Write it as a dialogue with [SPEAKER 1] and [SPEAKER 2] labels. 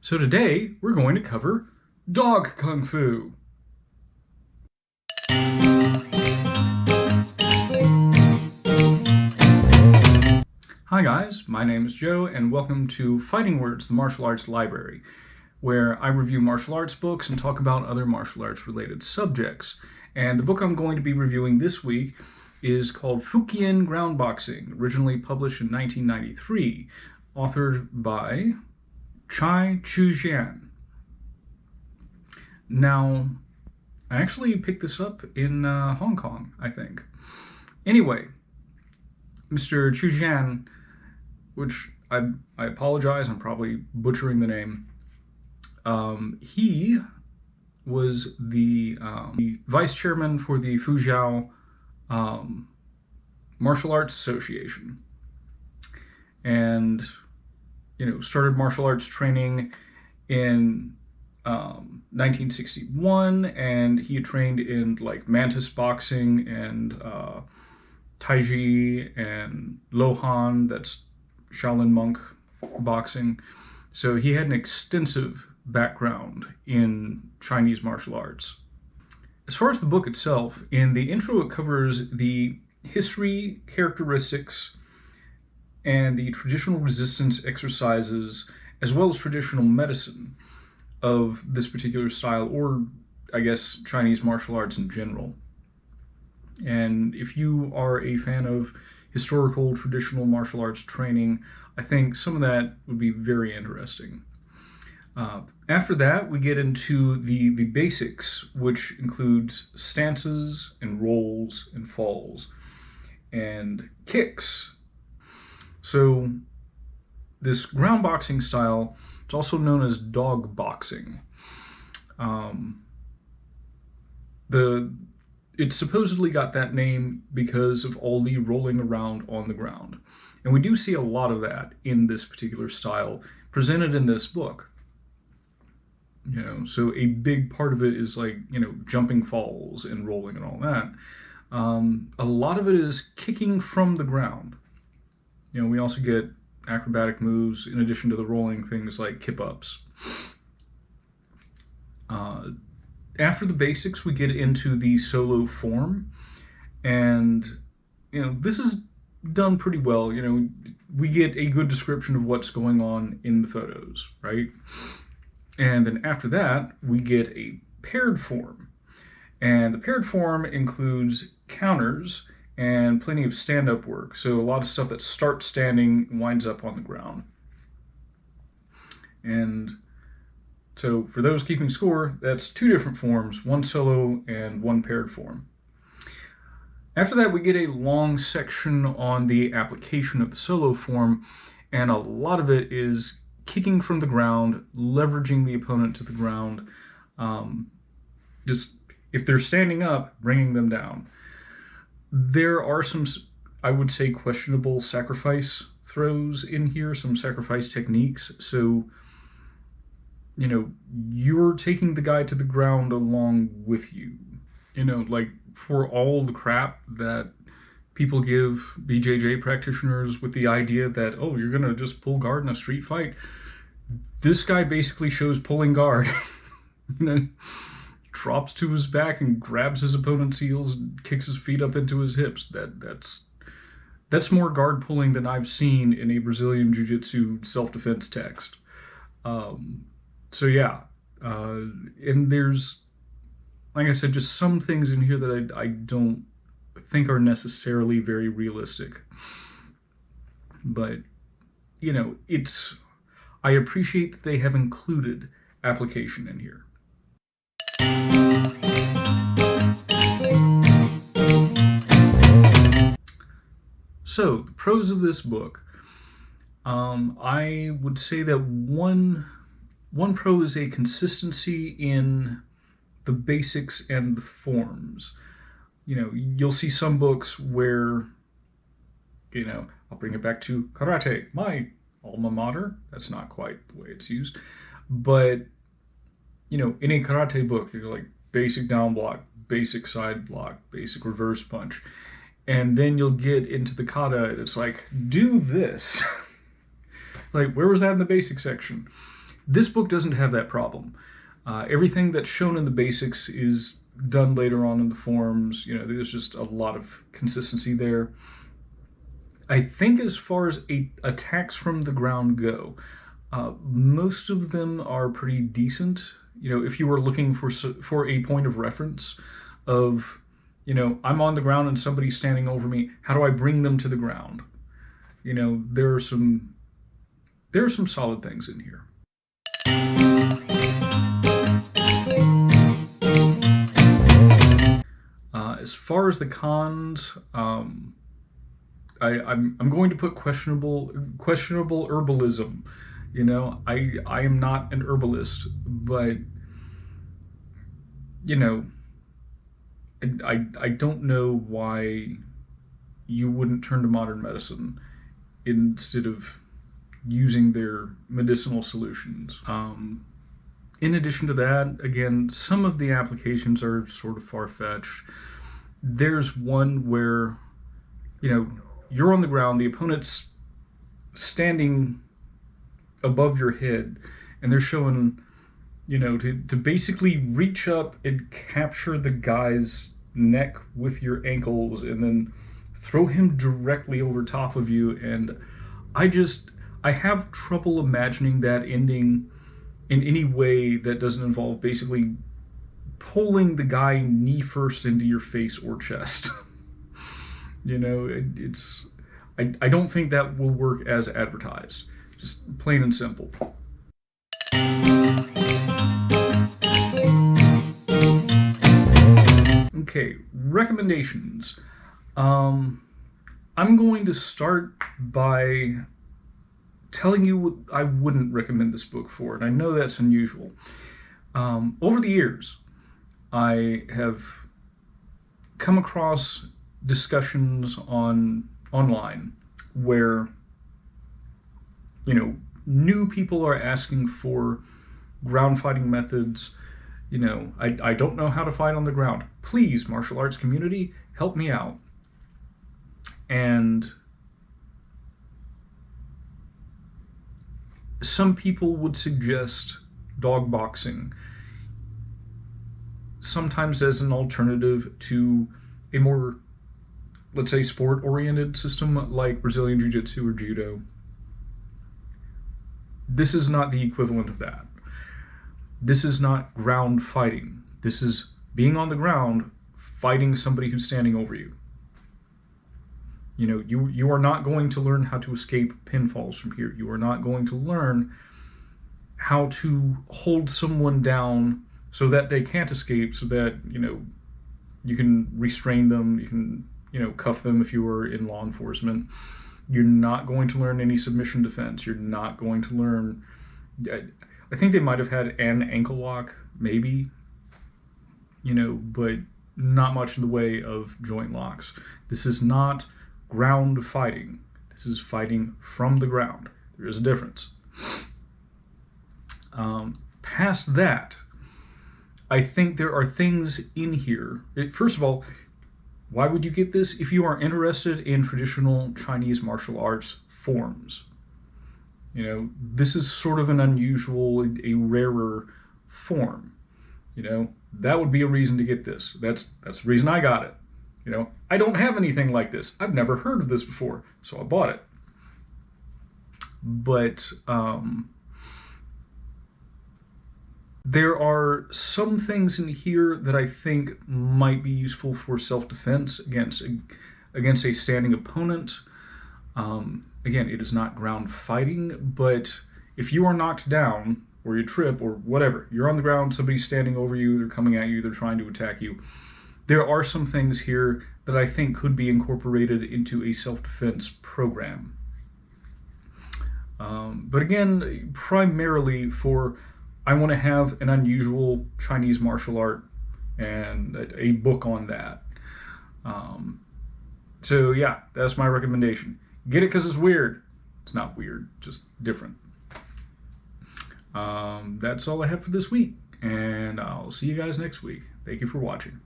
[SPEAKER 1] So today we're going to cover dog kung fu. Hi guys, my name is Joe and welcome to Fighting Words, the martial arts library, where I review martial arts books and talk about other martial arts related subjects. And the book I'm going to be reviewing this week is called Fuken Ground Boxing, originally published in 1993, authored by Chai Chu-jian. Now, I actually picked this up in Hong Kong, I think. Anyway, Mr. Chu-jian, which I apologize, I'm probably butchering the name. He was the vice chairman for the Fuzhou Martial Arts Association, and started martial arts training in 1961, and he had trained in like mantis boxing and Taiji and Lohan, that's Shaolin monk boxing. So he had an extensive background in Chinese martial arts. As far as the book itself, in the intro it covers the history, characteristics, and the traditional resistance exercises, as well as traditional medicine of this particular style, or I guess Chinese martial arts in general. And if you are a fan of historical traditional martial arts training, I think some of that would be very interesting. After that, we get into the basics, which includes stances and rolls and falls and kicks. So this ground boxing style, it's also known as dog boxing. It supposedly got that name because of all the rolling around on the ground. And we do see a lot of that in this particular style presented in this book. So a big part of it is like, jumping falls and rolling and all that. A lot of it is kicking from the ground. We also get acrobatic moves in addition to the rolling things like kip-ups. After the basics, we get into the solo form, and this is done pretty well. We get a good description of what's going on in the photos, right? And then after that, we get a paired form, and the paired form includes counters and plenty of stand-up work. So a lot of stuff that starts standing winds up on the ground. And so for those keeping score, that's two different forms, one solo and one paired form. After that, we get a long section on the application of the solo form, and a lot of it is kicking from the ground, leveraging the opponent to the ground, just if they're standing up, bringing them down. There are some, I would say, questionable sacrifice throws in here, some sacrifice techniques. So, you're taking the guy to the ground along with you. Like for all the crap that people give BJJ practitioners with the idea that, oh, you're going to just pull guard in a street fight. This guy basically shows pulling guard. Drops to his back and grabs his opponent's heels and kicks his feet up into his hips. That's more guard pulling than I've seen in a Brazilian Jiu-Jitsu self-defense text. So yeah, and there's, like I said, just some things in here that I don't think are necessarily very realistic. But, I appreciate that they have included application in here. So, the pros of this book. I would say that one pro is a consistency in the basics and the forms. You'll see some books where, I'll bring it back to karate, my alma mater. That's not quite the way it's used. But, in a karate book, you're like basic down block, basic side block, basic reverse punch. And then you'll get into the kata, it's like, do this. Like, where was that in the basic section? This book doesn't have that problem. Everything that's shown in the basics is done later on in the forms. There's just a lot of consistency there. I think as far as attacks from the ground go, most of them are pretty decent. If you were looking for a point of reference of, I'm on the ground and somebody's standing over me, how do I bring them to the ground? There are some solid things in here. As far as the cons, I'm going to put questionable herbalism. I am not an herbalist, but I don't know why you wouldn't turn to modern medicine instead of using their medicinal solutions. In addition to that, again, some of the applications are sort of far-fetched. There's one where, you're on the ground, the opponent's standing above your head, and they're showing, to basically reach up and capture the guy's neck with your ankles and then throw him directly over top of you. And I have trouble imagining that ending in any way that doesn't involve basically pulling the guy knee first into your face or chest. I don't think that will work as advertised. Just plain and simple. Okay, recommendations. I'm going to start by telling you what I wouldn't recommend this book for, and I know that's unusual. Over the years, I have come across discussions online where, new people are asking for ground fighting methods. I don't know how to fight on the ground. Please, martial arts community, help me out. And some people would suggest dog boxing, sometimes as an alternative to a more, let's say, sport-oriented system like Brazilian Jiu-Jitsu or Judo. This is not the equivalent of that. This is not ground fighting. This is being on the ground, fighting somebody who's standing over you. You are not going to learn how to escape pinfalls from here. You are not going to learn how to hold someone down so that they can't escape, so that, you can restrain them, you can, cuff them if you were in law enforcement. You're not going to learn any submission defense. You're not going to learn... I think they might have had an ankle lock, maybe, but not much in the way of joint locks. This is not ground fighting. This is fighting from the ground. There is a difference. Past that, I think there are things in here. First of all, why would you get this? If you are interested in traditional Chinese martial arts forms. This is sort of an unusual, a rarer form. That would be a reason to get this. That's the reason I got it. I don't have anything like this. I've never heard of this before, so I bought it. But there are some things in here that I think might be useful for self-defense against a standing opponent. Again, it is not ground fighting, but if you are knocked down, or you trip, or whatever, you're on the ground, somebody's standing over you, they're coming at you, they're trying to attack you, there are some things here that I think could be incorporated into a self-defense program. But again, primarily for, I want to have an unusual Chinese martial art and a book on that. So yeah, that's my recommendation. Get it because it's weird. It's not weird, just different. That's all I have for this week, and I'll see you guys next week. Thank you for watching.